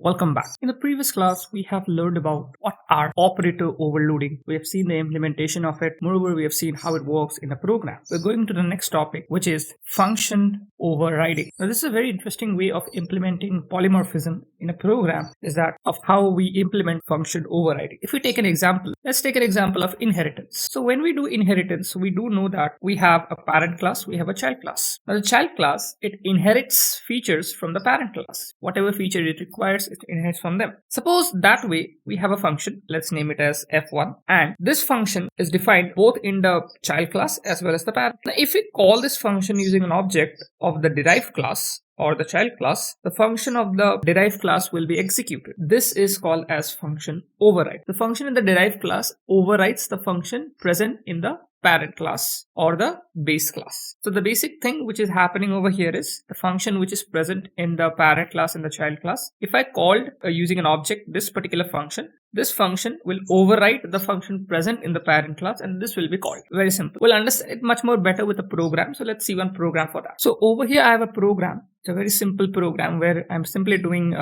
Welcome back. In the previous class, we have learned about what are operator overloading. We have seen the implementation of it. Moreover, we have seen how it works in a program. We're going to the next topic, which is function overriding. Now, this is a very interesting way of implementing polymorphism in a program, is that of how we implement function overriding. If we take an example, let's take an example of inheritance. So when we do inheritance, we do know that we have a parent class, we have a child class. Now, the child class, it inherits features from the parent class. Whatever feature it requires, it inherits from them. Suppose that way we have a function, let's name it as f1, and this function is defined both in the child class as well as the parent. Now, if we call this function using an object of the derived class or the child class, the function of the derived class will be executed. This is called as function override. The function in the derived class overrides the function present in the parent class or the base class. So the basic thing which is happening over here is the function which is present in the parent class and the child class. If I called using an object this particular function, this function will override the function present in the parent class and this will be called. Very simple. We'll understand it much more better with a program. So let's see one program for that. So over here I have a program. It's a very simple program where I'm simply doing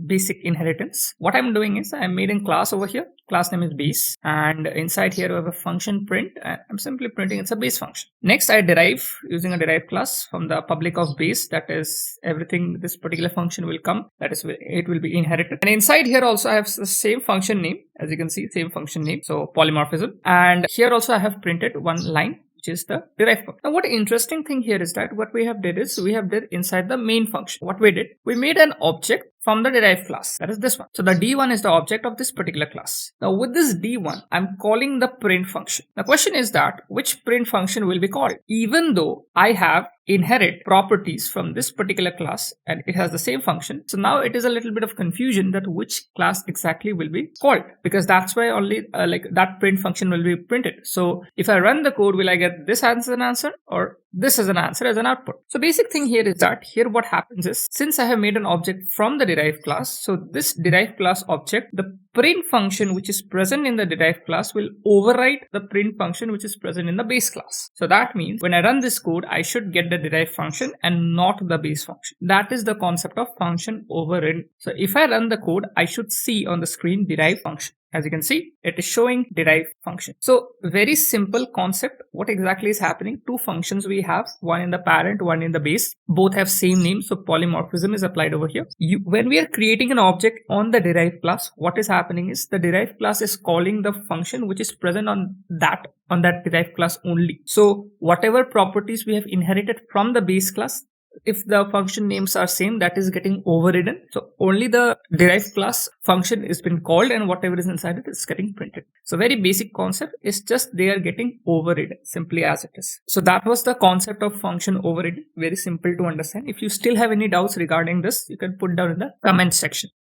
basic inheritance. What I'm doing is I made a class over here. Class name is base, and inside here we have a function print. I'm simply printing it's a base function. Next, I derive using a derived class from the public of base. That is everything this particular function will come. That is, it will be inherited. And inside here also I have the same function name. As you can see, same function name. So polymorphism. And here also I have printed one line, which is the derived function. Now, what interesting thing here is that what we have did is we have did inside the main function. What we did, we made an object from the derived class. That is this one. So the D1 is the object of this particular class. Now with this D1, I'm calling the print function. The question is that which print function will be called? Even though I have inherit properties from this particular class and it has the same function. So now it is a little bit of confusion that which class exactly will be called, because that's why only like that print function will be printed. So if I run the code, will I get this as an answer or this as an answer as an output? So basic thing here is that here what happens is, since I have made an object from the derived class, so this derived class object, the print function which is present in the derived class will override the print function which is present in the base class. So that means when I run this code, I should get the derived function and not the base function. That is the concept of function overriding. So if I run the code, I should see on the screen derived function. As you can see, it is showing derived function. So very simple concept. What exactly is happening? Two functions we have, one in the parent, one in the base. Both have same name. So polymorphism is applied over here. When we are creating an object on the derived class, what is happening is the derived class is calling the function which is present on that derived class only. So whatever properties we have inherited from the base class, if the function names are same, that is getting overridden. So only the derived class function is been called and whatever is inside it is getting printed. So very basic concept is just they are getting overridden simply as it is. So that was the concept of function overridden. Very simple to understand. If you still have any doubts regarding this, you can put down in the comment section.